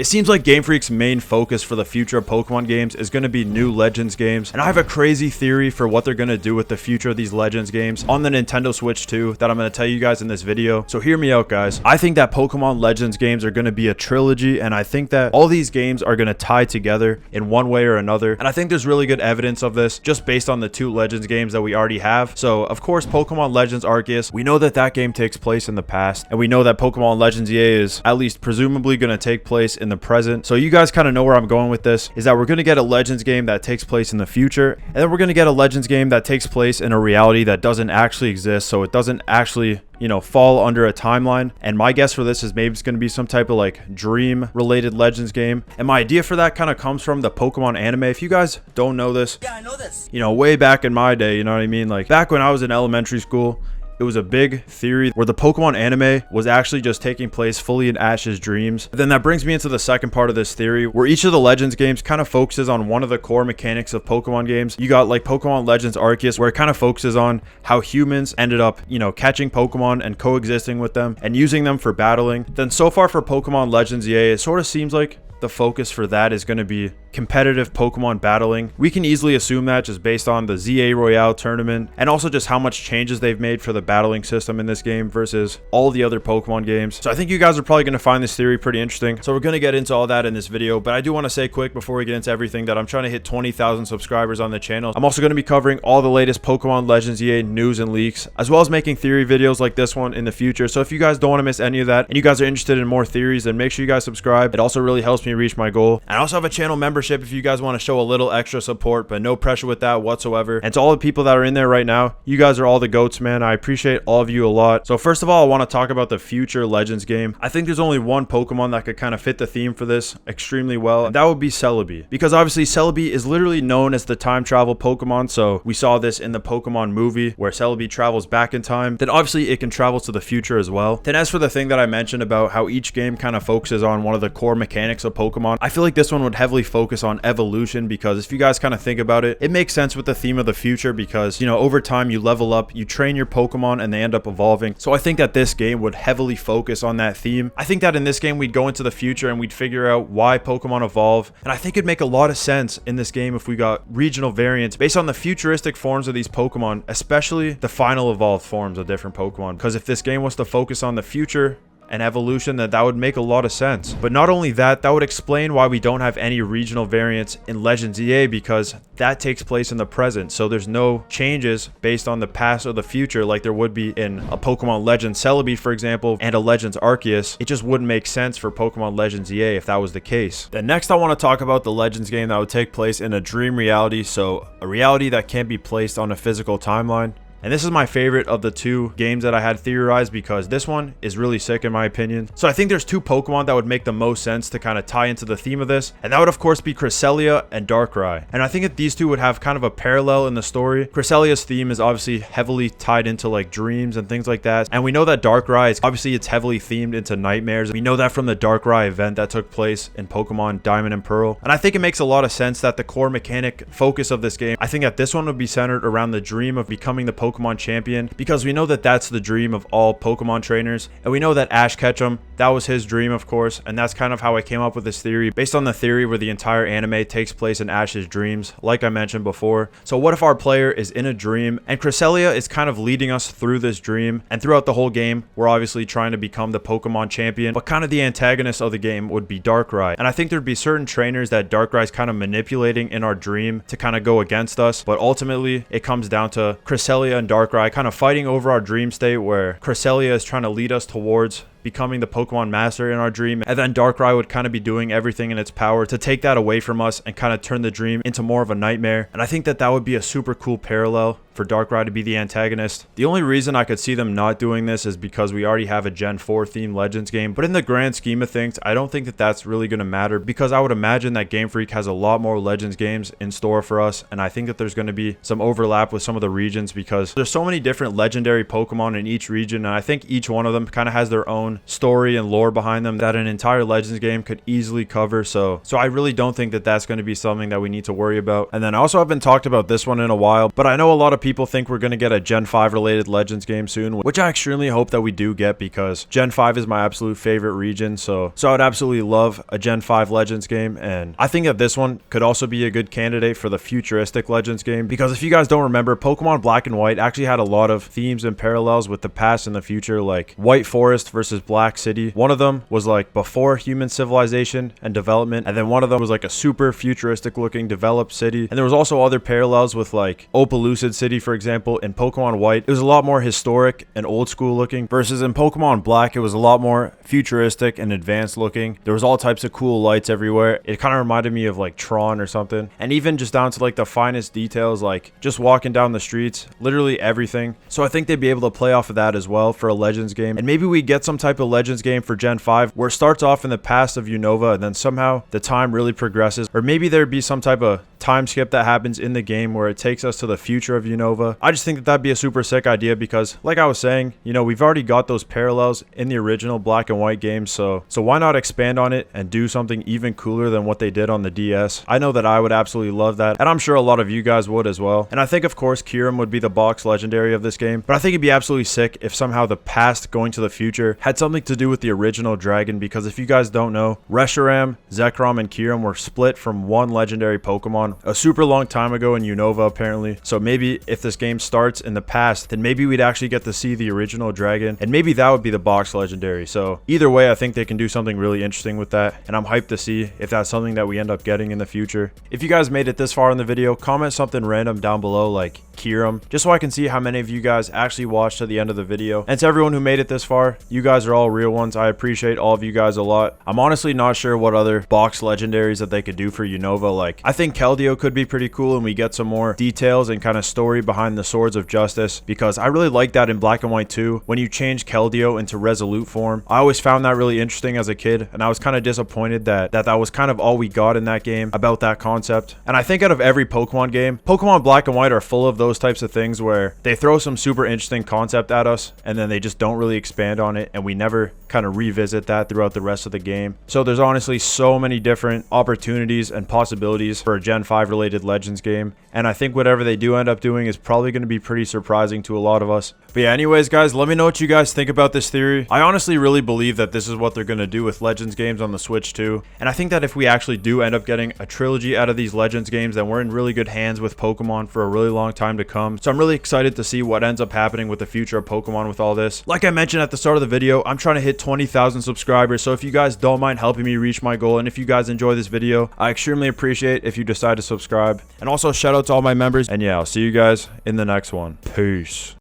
It seems like Game Freak's main focus for the future of Pokemon games is going to be new Legends games, and I have a crazy theory for what they're going to do with the future of these Legends games on the Nintendo Switch 2 that I'm going to tell you guys in this video. So hear me out, guys. I think that Pokemon Legends games are going to be a trilogy, and I think that all these games are going to tie together in one way or another, and I think there's really good evidence of this just based on the two Legends games that we already have. So of course, Pokemon Legends Arceus, we know that that game takes place in the past, and we know that Pokemon Legends EA is at least presumably going to take place in the present. So you guys kind of know where I'm going with this, is that we're going to get a Legends game that takes place in the future, and then we're going to get a Legends game that takes place in a reality that doesn't actually exist, so it doesn't actually, you know, fall under a timeline. And my guess for this is maybe it's going to be some type of like dream related Legends game, and my idea for that kind of comes from the Pokemon anime. If you guys don't know this, yeah, I know this. You know, way back in my day, you know what I mean, like back when I was in elementary school, it was a big theory where the Pokemon anime was actually just taking place fully in Ash's dreams. Then that brings me into the second part of this theory, where each of the Legends games kind of focuses on one of the core mechanics of Pokemon games. You got like Pokemon Legends Arceus, where it kind of focuses on how humans ended up, you know, catching Pokemon and coexisting with them and using them for battling. Then so far for Pokemon Legends EA, it sort of seems like the focus for that is going to be competitive Pokemon battling. We can easily assume that just based on the ZA Royale tournament, and also just how much changes they've made for the battling system in this game versus all the other Pokemon games. So I think you guys are probably going to find this theory pretty interesting. So we're going to get into all that in this video, but I do want to say quick before we get into everything that I'm trying to hit 20,000 subscribers on the channel. I'm also going to be covering all the latest Pokemon Legends EA news and leaks, as well as making theory videos like this one in the future. So if you guys don't want to miss any of that, and you guys are interested in more theories, then make sure you guys subscribe. It also really helps me reach my goal. And I also have a channel membership if you guys want to show a little extra support, but no pressure with that whatsoever. And to all the people that are in there right now, you guys are all the goats, man. I appreciate all of you a lot. So first of all, I want to talk about the future Legends game. I think there's only one Pokemon that could kind of fit the theme for this extremely well, and that would be Celaby. Because obviously Celaby is literally known as the time travel Pokemon, so we saw this in the Pokemon movie where Celaby travels back in time. Then obviously it can travel to the future as well. Then as for the thing that I mentioned about how each game kind of focuses on one of the core mechanics of Pokemon, I feel like this one would heavily focus on evolution, because if you guys kind of think about it, it makes sense with the theme of the future, because, you know, over time you level up, you train your Pokemon, and they end up evolving. So I think that this game would heavily focus on that theme. I think that in this game we'd go into the future and we'd figure out why Pokemon evolve, and I think it'd make a lot of sense in this game if we got regional variants based on the futuristic forms of these Pokemon, especially the final evolved forms of different Pokemon. Because if this game was to focus on the future and evolution, that would make a lot of sense. But not only that, that would explain why we don't have any regional variants in Legends EA, because that takes place in the present, so there's no changes based on the past or the future like there would be in a Pokemon Legends Celebi, for example, and a Legends Arceus. It just wouldn't make sense for Pokemon Legends EA if that was the case. Then next I want to talk about the Legends game that would take place in a dream reality, so a reality that can't be placed on a physical timeline. And this is my favorite of the two games that I had theorized, because this one is really sick in my opinion. So I think there's two Pokemon that would make the most sense to kind of tie into the theme of this, and that would of course be Cresselia and Darkrai. And I think that these two would have kind of a parallel in the story. Cresselia's theme is obviously heavily tied into like dreams and things like that, and we know that Darkrai is obviously, it's heavily themed into nightmares. We know that from the Darkrai event that took place in Pokemon Diamond and Pearl, and I think it makes a lot of sense that the core mechanic focus of this game, I think that this one would be centered around the dream of becoming the Pokemon champion, because we know that that's the dream of all Pokemon trainers, and we know that Ash Ketchum, that was his dream, of course, and that's kind of how I came up with this theory, based on the theory where the entire anime takes place in Ash's dreams, like I mentioned before. So what if our player is in a dream, and Cresselia is kind of leading us through this dream, and throughout the whole game, we're obviously trying to become the Pokemon champion, but kind of the antagonist of the game would be Darkrai, and I think there'd be certain trainers that Darkrai's kind of manipulating in our dream to kind of go against us, but ultimately it comes down to Cresselia and Darkrai kind of fighting over our dream state, where Cresselia is trying to lead us towards becoming the Pokemon master in our dream, and then Darkrai would kind of be doing everything in its power to take that away from us and kind of turn the dream into more of a nightmare. And I think that that would be a super cool parallel for Darkrai to be the antagonist. The only reason I could see them not doing this is because we already have a Gen 4 themed Legends game, but in the grand scheme of things, I don't think that that's really going to matter, because I would imagine that Game Freak has a lot more Legends games in store for us, and I think that there's going to be some overlap with some of the regions, because there's so many different legendary Pokemon in each region, and I think each one of them kind of has their own own story and lore behind them that an entire Legends game could easily cover. So I really don't think that that's going to be something that we need to worry about. And then I also haven't talked about this one in a while, but I know a lot of people think we're going to get a Gen 5 related Legends game soon, which I extremely hope that we do get, because Gen 5 is my absolute favorite region. So I would absolutely love a Gen 5 Legends game. And I think that this one could also be a good candidate for the futuristic Legends game, because if you guys don't remember, Pokemon Black and White actually had a lot of themes and parallels with the past and the future, like White Forest versus Black City. One of them was like before human civilization and development, and then one of them was like a super futuristic looking developed city. And there was also other parallels with like Opelucid City, for example. In Pokemon White, it was a lot more historic and old school looking, versus in Pokemon Black, it was a lot more futuristic and advanced looking. There was all types of cool lights everywhere. It kind of reminded me of like Tron or something. And even just down to like the finest details, like just walking down the streets, literally everything. So I think they'd be able to play off of that as well for a Legends game. And maybe we get some type of Legends game for Gen 5 where it starts off in the past of Unova and then somehow the time really progresses. Or maybe there'd be some type of time skip that happens in the game where it takes us to the future of Unova. I just think that that'd be a super sick idea, because like I was saying, you know, we've already got those parallels in the original Black and White games. So why not expand on it and do something even cooler than what they did on the DS? I know that I would absolutely love that, and I'm sure a lot of you guys would as well. And I think of course Kyurem would be the box legendary of this game, but I think it'd be absolutely sick if somehow the past going to the future had something to do with the original dragon, because if you guys don't know, Reshiram, Zekrom, and Kyurem were split from one legendary Pokemon a super long time ago in Unova apparently. So maybe if this game starts in the past, then maybe we'd actually get to see the original dragon, and maybe that would be the box legendary. So either way, I think they can do something really interesting with that, and I'm hyped to see if that's something that we end up getting in the future. If you guys made it this far in the video, comment something random down below like Kyurem, just so I can see how many of you guys actually watched to the end of the video. And to everyone who made it this far, you guys are all real ones. I appreciate all of you guys a lot. I'm honestly not sure what other box legendaries that they could do for Unova. Like, I think Keldeo could be pretty cool, and we get some more details and kind of story behind the Swords of Justice, because I really like that in Black and White 2 when you change Keldeo into Resolute form. I always found that really interesting as a kid, and I was kind of disappointed that was kind of all we got in that game about that concept. And I think out of every Pokemon game, Pokemon Black and White are full of those types of things where they throw some super interesting concept at us and then they just don't really expand on it, and we never kind of revisit that throughout the rest of the game. So there's honestly so many different opportunities and possibilities for a Gen 5 related Legends game, and I think whatever they do end up doing is probably going to be pretty surprising to a lot of us. But yeah, anyways guys, let me know what you guys think about this theory. I honestly really believe that this is what they're going to do with Legends games on the Switch too, and I think that if we actually do end up getting a trilogy out of these Legends games, then we're in really good hands with Pokemon for a really long time to come. So I'm really excited to see what ends up happening with the future of Pokemon with all this. Like I mentioned at the start of the video, I'm trying to hit 20,000 subscribers, so if you guys don't mind helping me reach my goal, and if you guys enjoy this video, I extremely appreciate if you decide to subscribe. And also shout out to all my members, and yeah, I'll see you guys in the next one. Peace.